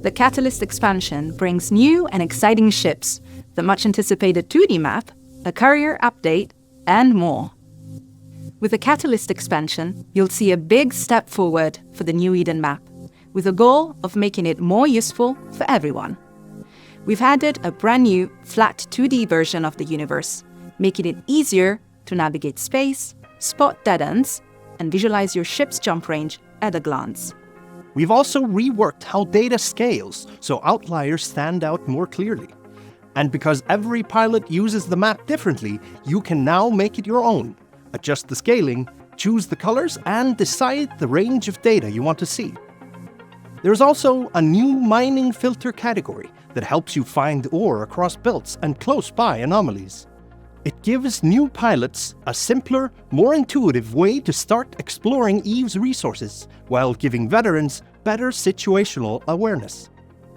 The Catalyst expansion brings new and exciting ships, the much-anticipated 2D map, a courier update, and more. With the Catalyst expansion, you'll see a big step forward for the New Eden map, with a goal of making it more useful for everyone. We've added a brand new, flat 2D version of the universe, making it easier to navigate space, spot dead ends, and visualize your ship's jump range at a glance. We've also reworked how data scales so outliers stand out more clearly. And because every pilot uses the map differently, you can now make it your own. Adjust the scaling, choose the colors, and decide the range of data you want to see. There's also a new mining filter category that helps you find ore across belts and close-by anomalies. It gives new pilots a simpler, more intuitive way to start exploring EVE's resources, while giving veterans better situational awareness.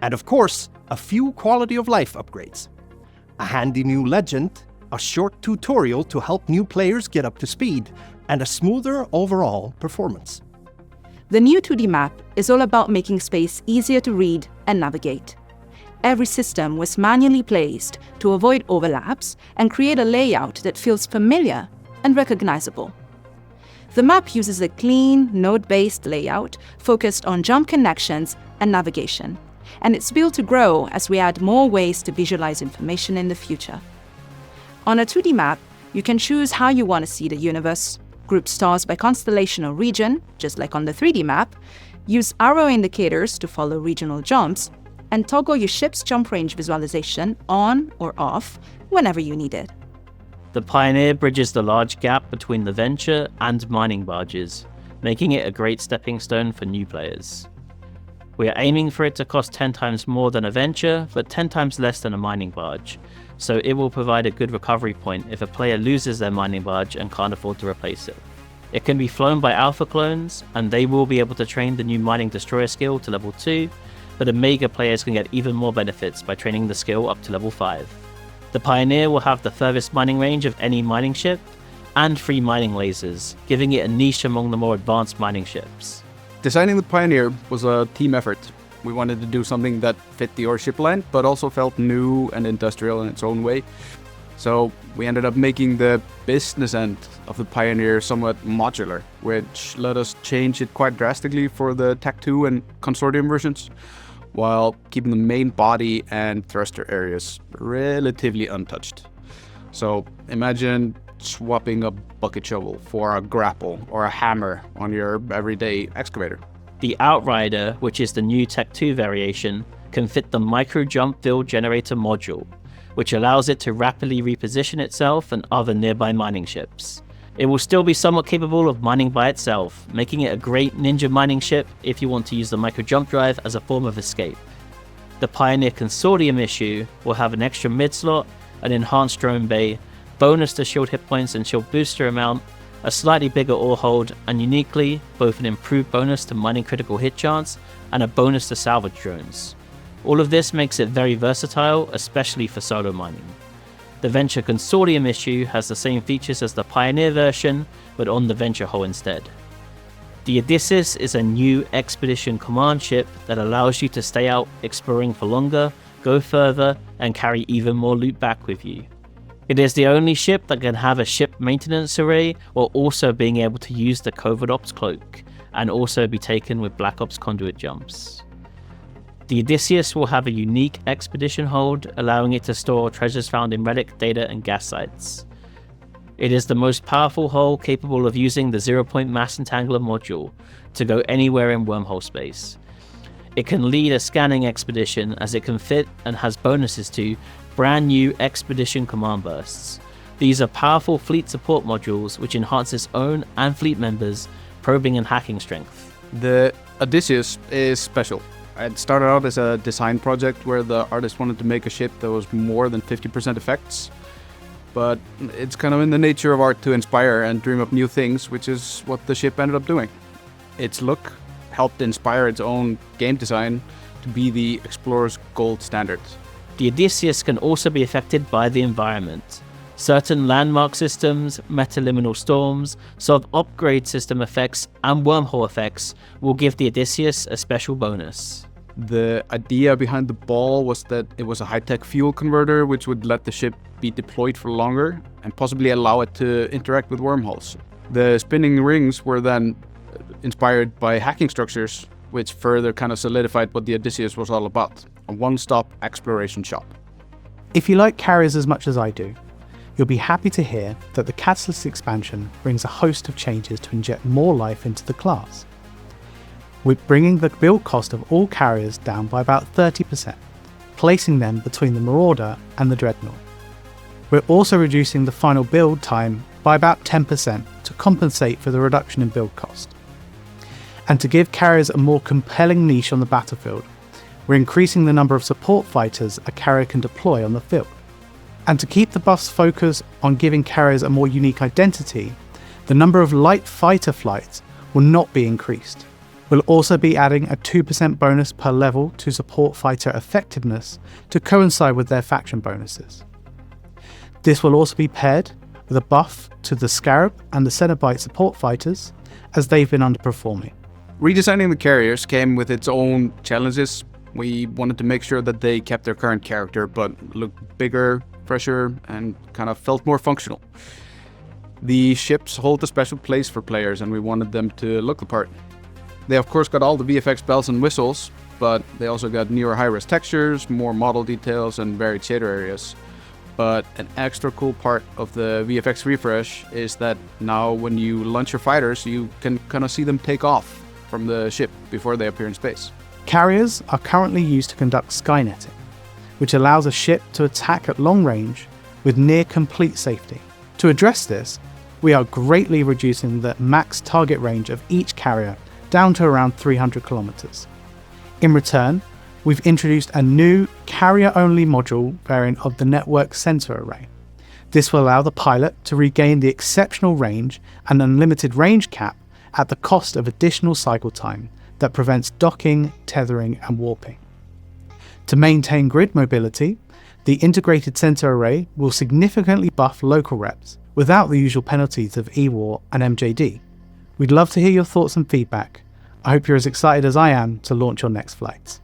And of course, a few quality-of-life upgrades. A handy new legend, a short tutorial to help new players get up to speed, and a smoother overall performance. The new 2D map is all about making space easier to read and navigate. Every system was manually placed to avoid overlaps and create a layout that feels familiar and recognizable. The map uses a clean, node-based layout focused on jump connections and navigation, and it's built to grow as we add more ways to visualize information in the future. On a 2D map, you can choose how you want to see the universe, group stars by constellation or region, just like on the 3D map, use arrow indicators to follow regional jumps, and toggle your ship's jump range visualization on or off whenever you need it. The Pioneer bridges the large gap between the Venture and mining barges, making it a great stepping stone for new players. We are aiming for it to cost 10 times more than a Venture, but 10 times less than a mining barge, so it will provide a good recovery point if a player loses their mining barge and can't afford to replace it. It can be flown by Alpha clones, and they will be able to train the new mining destroyer skill to level 2, but Omega players can get even more benefits by training the skill up to level 5. The Pioneer will have the furthest mining range of any mining ship, and 3 mining lasers, giving it a niche among the more advanced mining ships. Designing the Pioneer was a team effort. We wanted to do something that fit the ship line, but also felt new and industrial in its own way. So we ended up making the business end of the Pioneer somewhat modular, which let us change it quite drastically for the Tech 2 and Consortium versions, while keeping the main body and thruster areas relatively untouched. So imagine swapping a bucket shovel for a grapple or a hammer on your everyday excavator. The Outrider, which is the new Tech 2 variation, can fit the Micro Jump Field Generator module, which allows it to rapidly reposition itself and other nearby mining ships. It will still be somewhat capable of mining by itself, making it a great ninja mining ship if you want to use the Micro Jump Drive as a form of escape. The Pioneer Consortium issue will have an extra mid-slot, an enhanced drone bay, bonus to shield hit points and shield booster amount, a slightly bigger ore hold, and uniquely, both an improved bonus to mining critical hit chance and a bonus to salvage drones. All of this makes it very versatile, especially for solo mining. The Venture Consortium issue has the same features as the Pioneer version, but on the Venture hull instead. The Odysseus is a new expedition command ship that allows you to stay out exploring for longer, go further, and carry even more loot back with you. It is the only ship that can have a ship maintenance array while also being able to use the Covert Ops cloak, and also be taken with Black Ops conduit jumps. The Odysseus will have a unique expedition hold, allowing it to store treasures found in relic, data, and gas sites. It is the most powerful hull capable of using the 0-point mass entangler module to go anywhere in wormhole space. It can lead a scanning expedition as it can fit and has bonuses to brand new expedition command bursts. These are powerful fleet support modules which enhance its own and fleet members' probing and hacking strength. The Odysseus is special. It started out as a design project where the artist wanted to make a ship that was more than 50% effects. But it's kind of in the nature of art to inspire and dream up new things, which is what the ship ended up doing. Its look helped inspire its own game design to be the Explorer's gold standard. The Odysseus can also be affected by the environment. Certain landmark systems, metaliminal storms, soft upgrade system effects, and wormhole effects will give the Odysseus a special bonus. The idea behind the ball was that it was a high-tech fuel converter which would let the ship be deployed for longer and possibly allow it to interact with wormholes. The spinning rings were then inspired by hacking structures, which further kind of solidified what the Odysseus was all about, a one-stop exploration shop. If you like carriers as much as I do, you'll be happy to hear that the Catalyst expansion brings a host of changes to inject more life into the class. We're bringing the build cost of all carriers down by about 30%, placing them between the Marauder and the Dreadnought. We're also reducing the final build time by about 10% to compensate for the reduction in build cost. And to give carriers a more compelling niche on the battlefield, we're increasing the number of support fighters a carrier can deploy on the field. And to keep the buff's focus on giving carriers a more unique identity, the number of light fighter flights will not be increased. We'll also be adding a 2% bonus per level to support fighter effectiveness to coincide with their faction bonuses. This will also be paired with a buff to the Scarab and the Cenobite support fighters, as they've been underperforming. Redesigning the carriers came with its own challenges. We wanted to make sure that they kept their current character but looked bigger, fresher, and kind of felt more functional. The ships hold a special place for players and we wanted them to look the part. They of course got all the VFX bells and whistles, but they also got newer high-res textures, more model details, and varied shader areas. But an extra cool part of the VFX refresh is that now when you launch your fighters, you can kind of see them take off from the ship before they appear in space. Carriers are currently used to conduct skynetting, which allows a ship to attack at long range with near complete safety. To address this, we are greatly reducing the max target range of each carrier down to around 300 kilometers. In return, we've introduced a new carrier-only module variant of the network sensor array. This will allow the pilot to regain the exceptional range and unlimited range cap at the cost of additional cycle time that prevents docking, tethering, and warping. To maintain grid mobility, the integrated sensor array will significantly buff local reps without the usual penalties of EWAR and MJD. We'd love to hear your thoughts and feedback. I hope you're as excited as I am to launch your next flights.